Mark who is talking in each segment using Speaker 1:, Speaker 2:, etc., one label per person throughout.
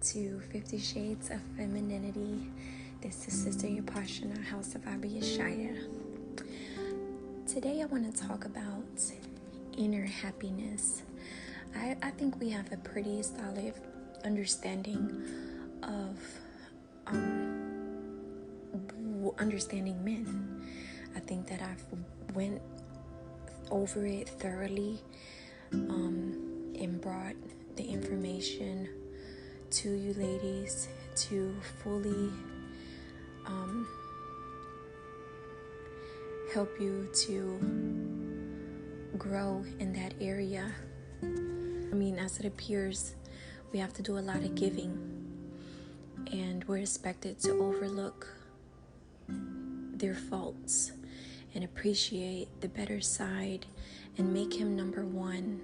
Speaker 1: to 50 Shades of Femininity. This is Sister Yapashana, House of Abi Yeshaya. Today I want to talk about inner happiness. I think we have a pretty solid understanding of understanding men. I think that I've went over it thoroughly and brought the information to you ladies to fully help you to grow in that area. I mean, as it appears, we have to do a lot of giving, and we're expected to overlook their faults and appreciate the better side and make him number one.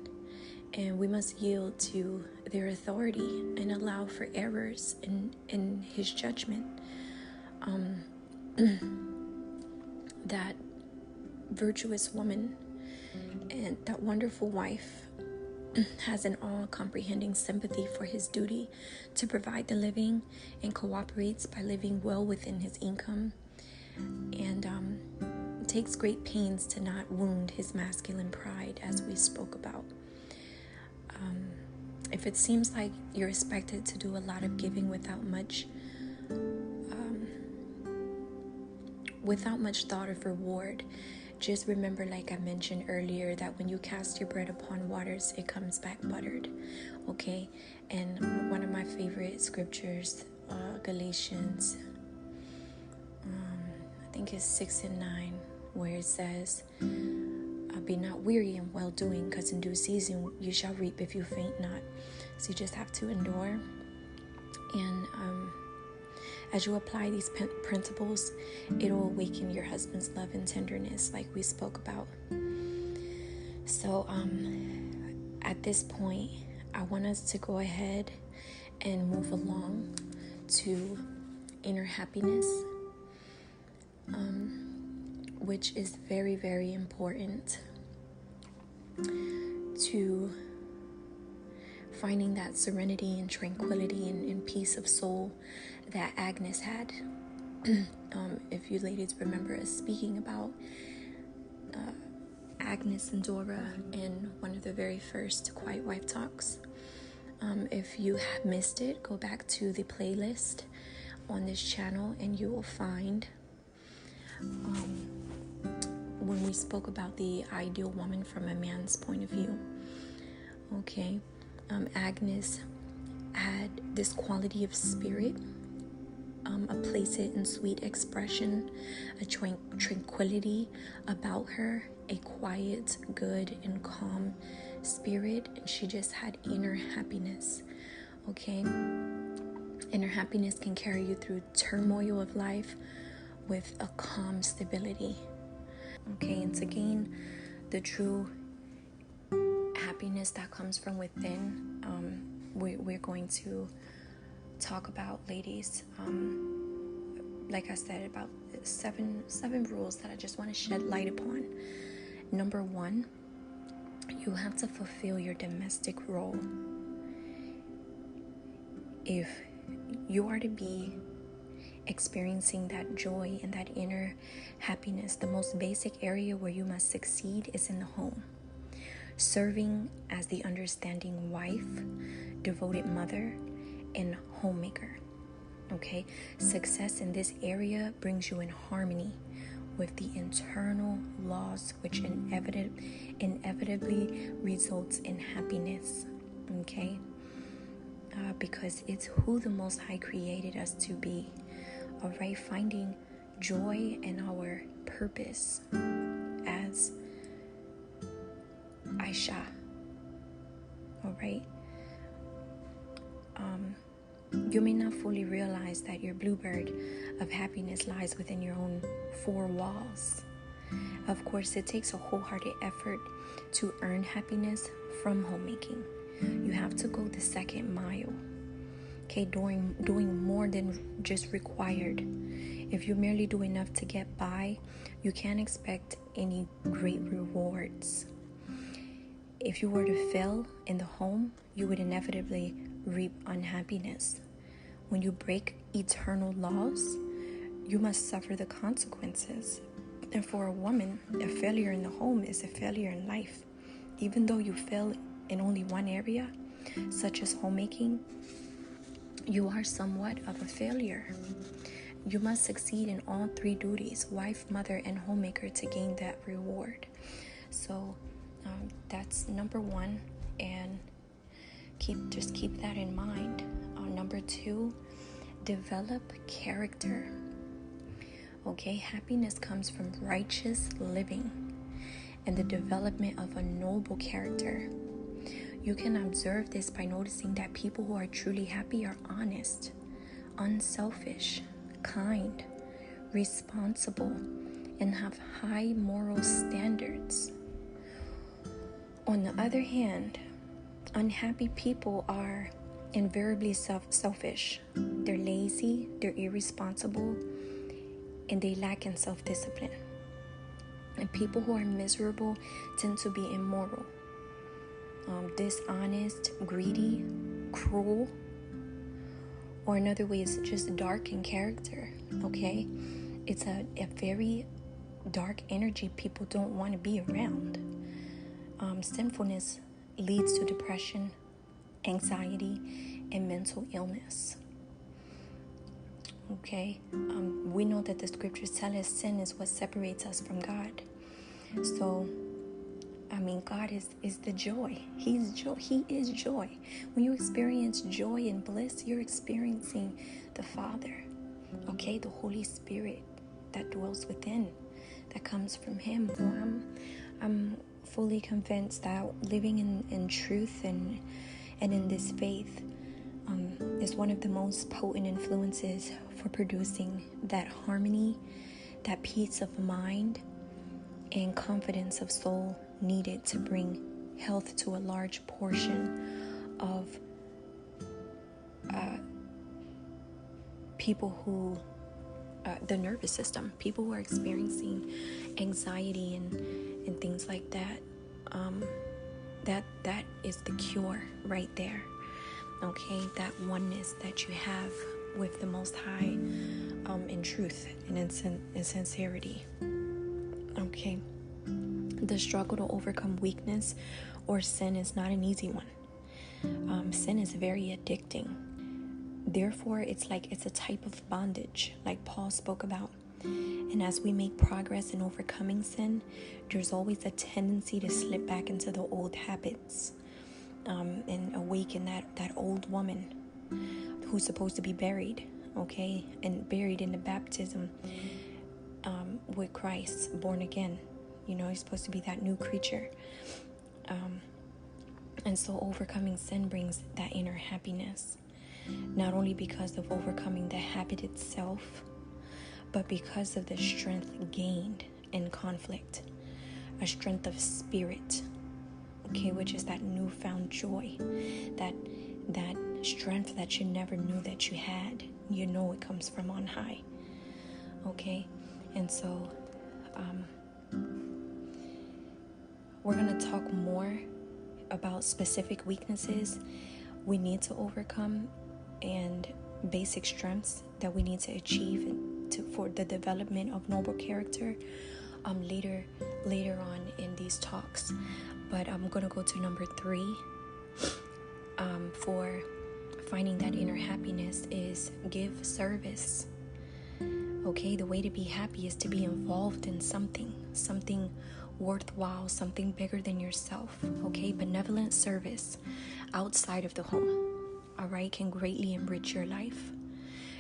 Speaker 1: And we must yield to their authority and allow for errors in his judgment. That virtuous woman and that wonderful wife has an all-comprehending sympathy for his duty to provide the living and cooperates by living well within his income, and takes great pains to not wound his masculine pride, as we spoke about. If it seems like you're expected to do a lot of giving without much thought of reward, just remember, like I mentioned earlier, that when you cast your bread upon waters, it comes back buttered. Okay? And one of my favorite scriptures, Galatians, I think it's 6 and 9, where it says, be not weary in well-doing, because in due season you shall reap if you faint not. So you just have to endure. And as you apply these principles, it'll awaken your husband's love and tenderness, like we spoke about. So at this point, I want us to go ahead and move along to inner happiness, which is very, very important to finding that serenity and tranquility and peace of soul that Agnes had. If you ladies remember us speaking about Agnes and Dora in one of the very first Quiet Wife Talks. If you have missed it, go back to the playlist on this channel and you will find when we spoke about the ideal woman from a man's point of view. Okay, Agnes had this quality of spirit, a placid and sweet expression, a tranquility about her, a quiet, good, and calm spirit, and she just had inner happiness. Okay, inner happiness can carry you through turmoil of life with a calm stability. Okay, and to gain the true happiness that comes from within, we're going to talk about, ladies, like I said, about seven rules that I just want to shed light upon. Number 1, you have to fulfill your domestic role. If you are to be experiencing that joy and that inner happiness, the most basic area where you must succeed is in the home. Serving as the understanding wife, devoted mother, and homemaker. Okay? Success in this area brings you in harmony with the internal laws, which inevitably results in happiness. Okay? Because it's who the Most High created us to be. All right? Finding joy in our purpose as Aisha. All right? You may not fully realize that your bluebird of happiness lies within your own 4 walls. Of course, it takes a wholehearted effort to earn happiness from homemaking. You have to go the second mile. Okay, doing more than just required. If you merely do enough to get by, you can't expect any great rewards. If you were to fail in the home, you would inevitably reap unhappiness. When you break eternal laws, you must suffer the consequences. And for a woman, a failure in the home is a failure in life. Even though you fail in only one area, such as homemaking, you are somewhat of a failure. You must succeed in all three duties, wife, mother, and homemaker, to gain that reward. So that's number one, and just keep that in mind. Number two, develop character. Okay, happiness comes from righteous living and the development of a noble character. You can observe this by noticing that people who are truly happy are honest, unselfish, kind, responsible, and have high moral standards. On the other hand, unhappy people are invariably selfish. They're lazy, they're irresponsible, and they lack in self-discipline. And people who are miserable tend to be immoral, dishonest, greedy, cruel, or another way is just dark in character. Okay, it's a very dark energy people don't want to be around. Sinfulness leads to depression, anxiety, and mental illness. Okay, we know that the scriptures tell us sin is what separates us from God. So, God is the joy. He's joy. He is joy. When you experience joy and bliss, you're experiencing the Father. Okay, the Holy Spirit that dwells within, that comes from Him. So I'm fully convinced that living in truth and in this faith is one of the most potent influences for producing that harmony, that peace of mind, and confidence of soul needed to bring health to a large portion of people who, the nervous system, people who are experiencing anxiety and things like that. That is the cure right there. Okay, that oneness that you have with the Most High, in truth and in sincerity. Okay, the struggle to overcome weakness or sin is not an easy one. Sin is very addicting. Therefore, it's a type of bondage, like Paul spoke about. And as we make progress in overcoming sin, there's always a tendency to slip back into the old habits, and awaken that old woman who's supposed to be buried, okay, and buried in the baptism with Christ, born again. He's supposed to be that new creature. And so overcoming sin brings that inner happiness, not only because of overcoming the habit itself, but because of the strength gained in conflict, a strength of spirit, okay, which is that newfound joy, that strength that you never knew that you had. It comes from on high, okay? And so we're going to talk more about specific weaknesses we need to overcome and basic strengths that we need to achieve for the development of noble character later on in these talks. But I'm going to go to number 3 for finding that inner happiness is give service. Okay, the way to be happy is to be involved in something worthwhile, something bigger than yourself. Okay, benevolent service outside of the home, all right, can greatly enrich your life.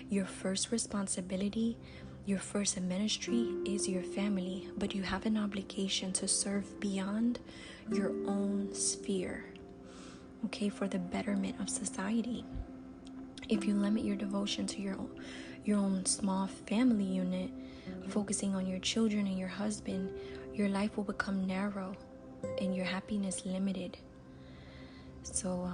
Speaker 1: Your first responsibility, your first ministry is your family, but you have an obligation to serve beyond your own sphere, okay, for the betterment of society. If you limit your devotion to your own small family unit, focusing on your children and your husband, your life will become narrow and your happiness limited. So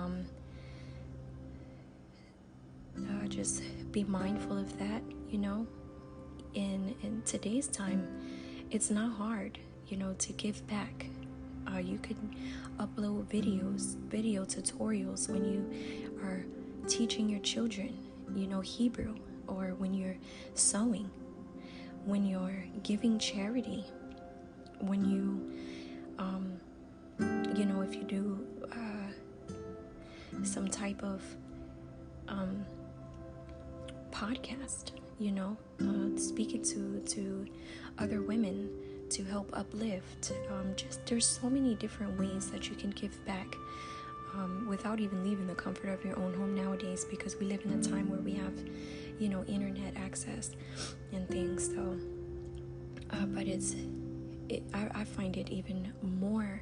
Speaker 1: just be mindful of that. In today's time, it's not hard, to give back. You could upload video tutorials when you are teaching your children. Hebrew, or when you're sewing, when you're giving charity, when you, if you do some type of podcast, speaking to other women to help uplift. Just there's so many different ways that you can give back without even leaving the comfort of your own home nowadays, because we live in a time where we have, internet access and things. So, but I find it even more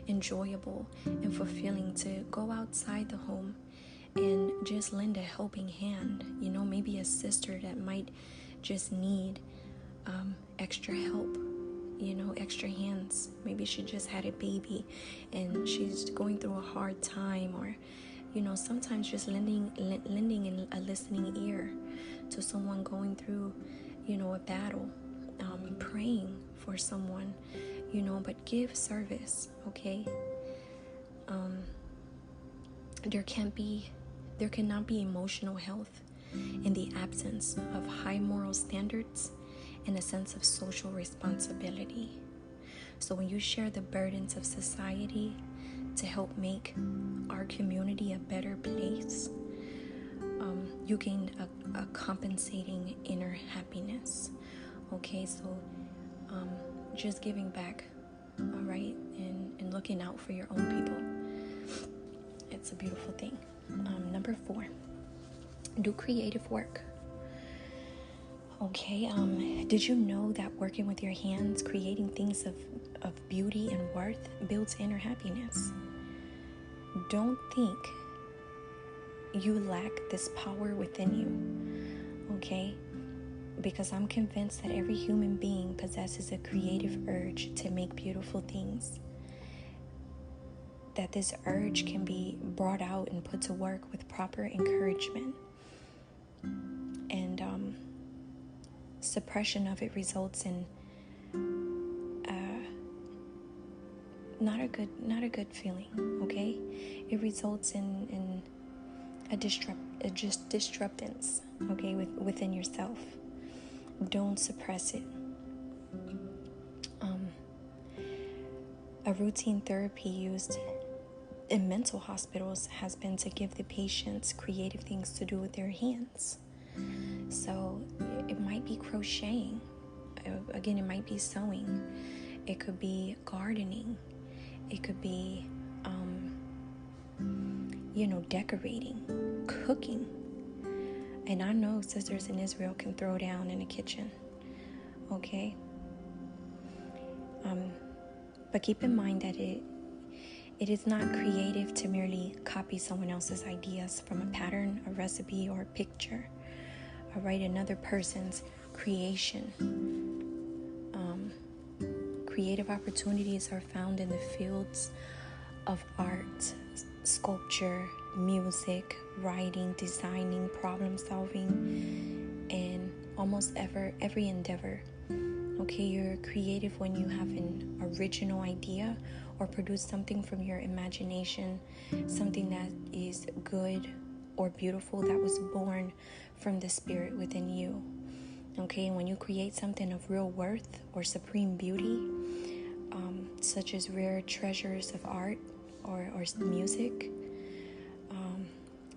Speaker 1: enjoyable and fulfilling to go outside the home and just lend a helping hand. Maybe a sister that might just need extra help, extra hands. Maybe she just had a baby and she's going through a hard time, or sometimes just lending a listening ear to someone going through a battle, praying for someone, but give service. Okay. There cannot be emotional health in the absence of high moral standards and a sense of social responsibility. So when you share the burdens of society to help make our community a better place, you gain a compensating inner happiness. Okay, so just giving back, all right, and looking out for your own people. It's a beautiful thing. Number 4, do creative work. Okay, did you know that working with your hands, creating things of beauty and worth, builds inner happiness? Don't think you lack this power within you, okay? Because I'm convinced that every human being possesses a creative urge to make beautiful things. That this urge can be brought out and put to work with proper encouragement. And suppression of it results in not a good feeling. Okay, it results in a disruptance. Okay, within yourself. Don't suppress it. A routine therapy used in mental hospitals has been to give the patients creative things to do with their hands. So it might be crocheting. Again, it might be sewing. It could be gardening. It could be, decorating, cooking. And I know sisters in Israel can throw down in the kitchen. Okay? But keep in mind that it is not creative to merely copy someone else's ideas from a pattern, a recipe, or a picture. All right, another person's creation. Creative opportunities are found in the fields of art, sculpture, music, writing, designing, problem solving, and almost every endeavor. Okay, you're creative when you have an original idea or produce something from your imagination, something that is good or beautiful that was born from the spirit within you. Okay, and when you create something of real worth or supreme beauty, such as rare treasures of art or music,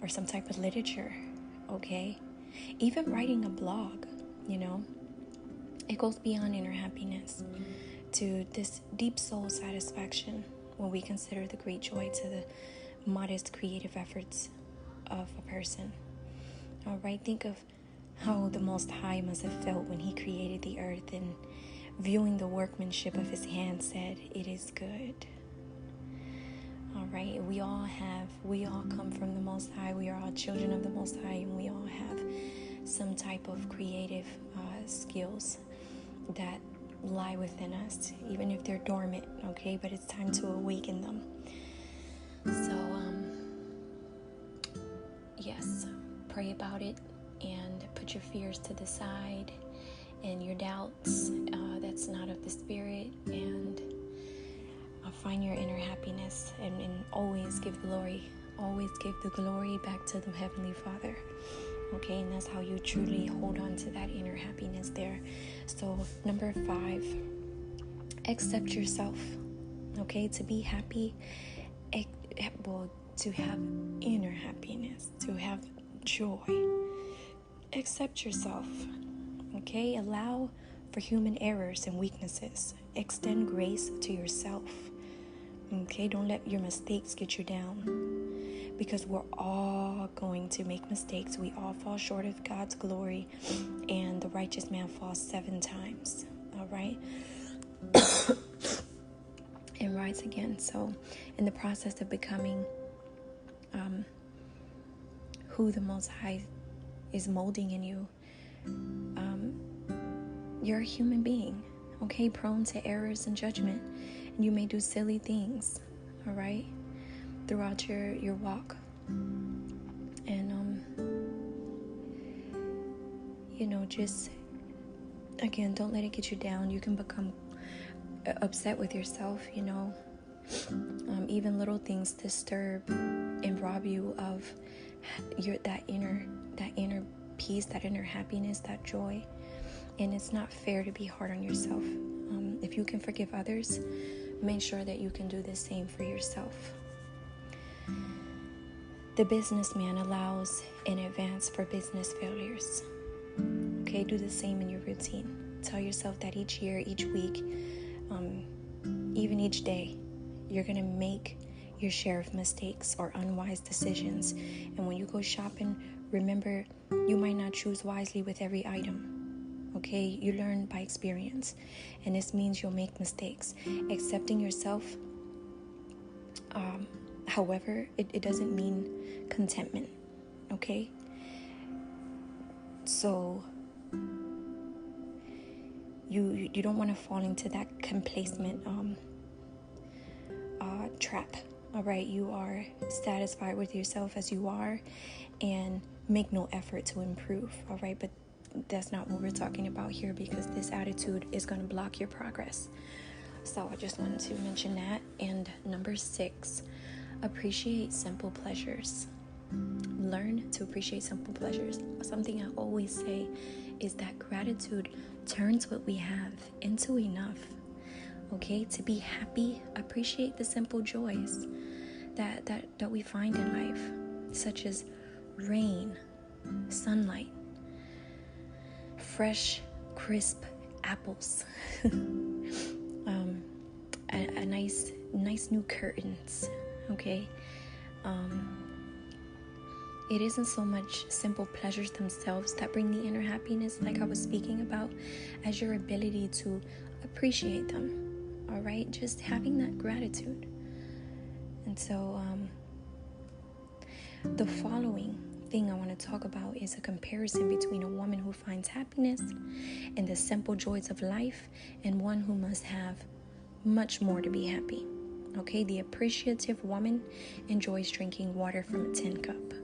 Speaker 1: or some type of literature, okay, even writing a blog, it goes beyond inner happiness to this deep soul satisfaction when we consider the great joy to the modest creative efforts of a person. All right, think of how the Most High must have felt when he created the earth, and viewing the workmanship of his hand said, "It is good." All right, we all come from the Most High. We are all children of the Most High, and we all have some type of creative skills that lie within us, even if they're dormant, okay? But it's time to awaken them. So, yes, pray about it and put your fears to the side and your doubts. That's not of the Spirit, and find your inner happiness and always give glory. Always give the glory back to the Heavenly Father. Okay, and that's how you truly hold on to that inner happiness there. So number 5, accept yourself. Okay, to be happy, to have inner happiness, to have joy, accept yourself. Okay, allow for human errors and weaknesses. Extend grace to yourself. Okay, don't let your mistakes get you down, because we're all going to make mistakes. We all fall short of God's glory, and the righteous man falls 7 times. All right. And rise again. So in the process of becoming who the Most High is molding in you, you're a human being, okay, prone to errors and judgment, and you may do silly things, all right, throughout your walk. And just again, don't let it get you down. You can become upset with yourself, even little things disturb and rob you of that inner peace, that inner happiness, that joy. And it's not fair to be hard on yourself. If you can forgive others, make sure that you can do the same for yourself. The businessman allows in advance for business failures. Okay, do the same in your routine. Tell yourself that each year, each week, even each day, you're going to make your share of mistakes or unwise decisions. And when you go shopping, remember, you might not choose wisely with every item. Okay, you learn by experience, and this means you'll make mistakes. Accepting yourself, however, it doesn't mean contentment. Okay, so you don't want to fall into that complacent trap. All right, you are satisfied with yourself as you are, and make no effort to improve. All right, but that's not what we're talking about here, because this attitude is going to block your progress. So I just wanted to mention that. And number 6, appreciate simple pleasures. Learn to appreciate simple pleasures. Something I always say is that gratitude turns what we have into enough. Okay, to be happy, appreciate the simple joys that we find in life, such as rain, sunlight, fresh, crisp apples, a nice new curtains. Okay, it isn't so much simple pleasures themselves that bring the inner happiness, like I was speaking about, as your ability to appreciate them. All right, just having that gratitude. And so the following thing I want to talk about is a comparison between a woman who finds happiness in the simple joys of life and one who must have much more to be happy. Okay, the appreciative woman enjoys drinking water from a tin cup,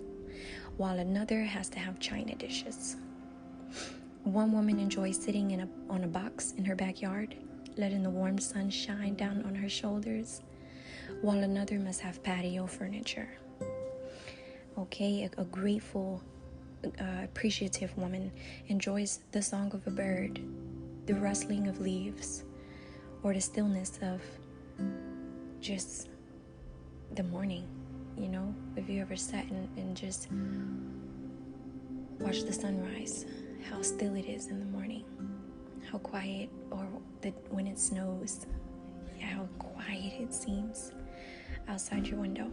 Speaker 1: while another has to have china dishes. One woman enjoys sitting on a box in her backyard, letting the warm sun shine down on her shoulders, while another must have patio furniture. Okay, a grateful, appreciative woman enjoys the song of a bird, the rustling of leaves, or the stillness of just the morning. If you ever sat and just watched the sunrise, how still it is in the morning, how quiet, or when it snows, how quiet it seems outside your window.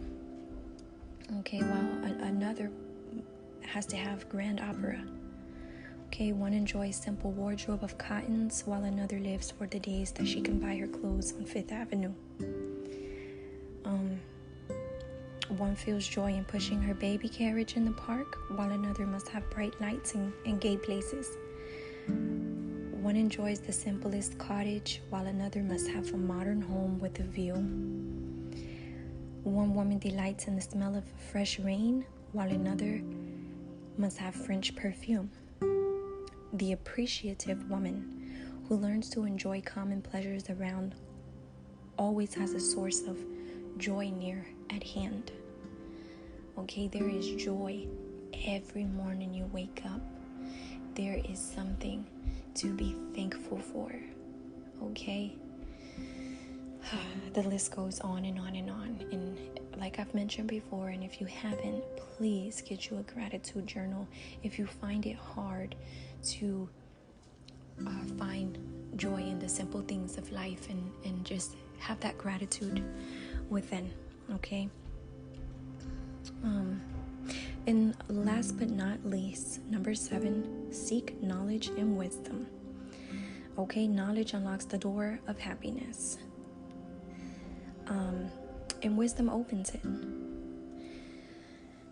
Speaker 1: Okay, while another has to have grand opera. Okay, one enjoys simple wardrobe of cottons, while another lives for the days that she can buy her clothes on 5th Avenue. One feels joy in pushing her baby carriage in the park, while another must have bright lights and gay places. One enjoys the simplest cottage, while another must have a modern home with a view. One woman delights in the smell of fresh rain, while another must have French perfume. The appreciative woman, who learns to enjoy common pleasures around, always has a source of joy near at hand. Okay, there is joy every morning you wake up, there is something to be thankful for, okay? The list goes on and on and on. And like I've mentioned before, and if you haven't, please get you a gratitude journal. If you find it hard to find joy in the simple things of life, and just have that gratitude within, okay? And last but not least, number 7, seek knowledge and wisdom. Okay, knowledge unlocks the door of happiness. And wisdom opens it.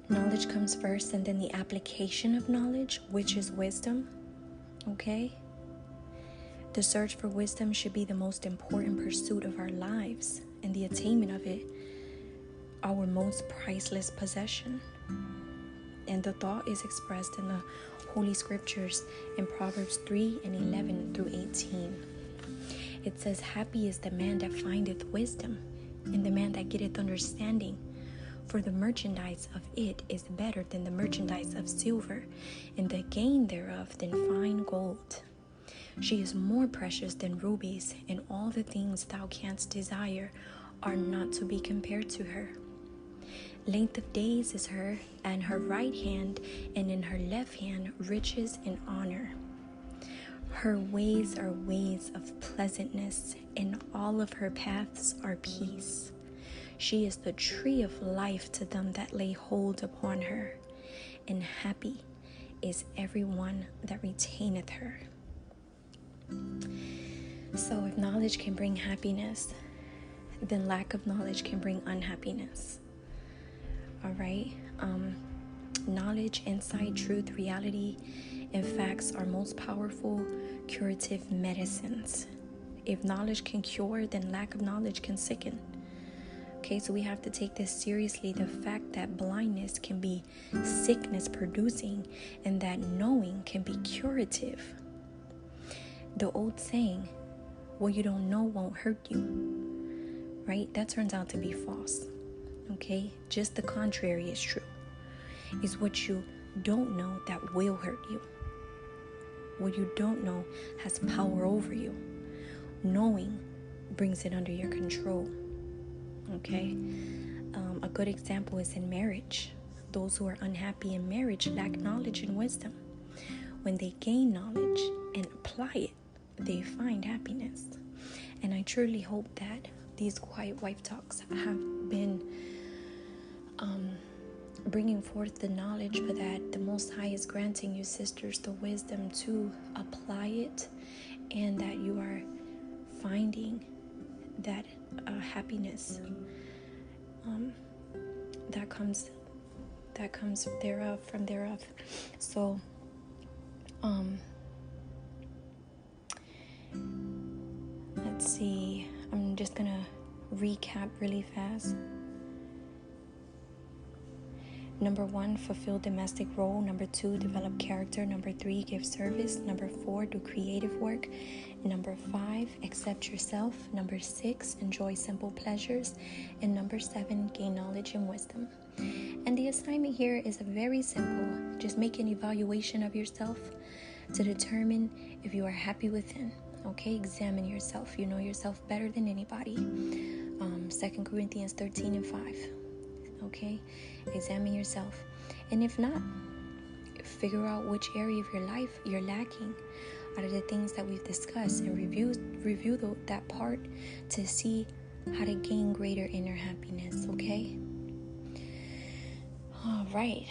Speaker 1: Knowledge comes first, and then the application of knowledge, which is wisdom. Okay? The search for wisdom should be the most important pursuit of our lives, and the attainment of it, our most priceless possession. And the thought is expressed in the Holy Scriptures in Proverbs 3:11-18. It says, "Happy is the man that findeth wisdom, and the man that getteth understanding. For the merchandise of it is better than the merchandise of silver, and the gain thereof than fine gold. She is more precious than rubies, and all the things thou canst desire are not to be compared to her. Length of days is her, and her right hand, and in her left hand riches and honor. Her ways are ways of pleasantness, and all of her paths are peace. She is the tree of life to them that lay hold upon her, and happy is every one that retaineth her." So if knowledge can bring happiness, then lack of knowledge can bring unhappiness. All right? Knowledge, insight, truth, reality, and facts are most powerful curative medicines. If knowledge can cure, then lack of knowledge can sicken. Okay, so we have to take this seriously. The fact that blindness can be sickness producing, and that knowing can be curative. The old saying, "What you don't know won't hurt you," right? That turns out to be false. Okay, just the contrary is true. It's what you don't know that will hurt you. What you don't know has power over you. Knowing brings it under your control. Okay, a good example is in marriage. Those who are unhappy in marriage lack knowledge and wisdom. When they gain knowledge and apply it, they find happiness. And I truly hope that these Quiet Wife Talks have been bringing forth the knowledge, but that the Most High is granting you, sisters, the wisdom to apply it, and that you are finding that happiness that comes thereof, from thereof. So let's see, I'm just gonna recap really fast. Number 1, fulfill domestic role. Number 2, develop character. Number 3, give service. Number 4, do creative work. Number 5, accept yourself. Number 6, enjoy simple pleasures. And number 7, gain knowledge and wisdom. And the assignment here is very simple. Just make an evaluation of yourself to determine if you are happy within. Okay, examine yourself. You know yourself better than anybody. 2 Corinthians 13:5. Okay, examine yourself. And if not, figure out which area of your life you're lacking out of the things that we've discussed, and review that part to see how to gain greater inner happiness. Okay, all right.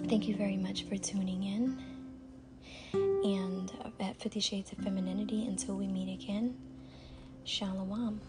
Speaker 1: Thank you very much for tuning in, and at 50 Shades of Femininity, until we meet again, Shalom.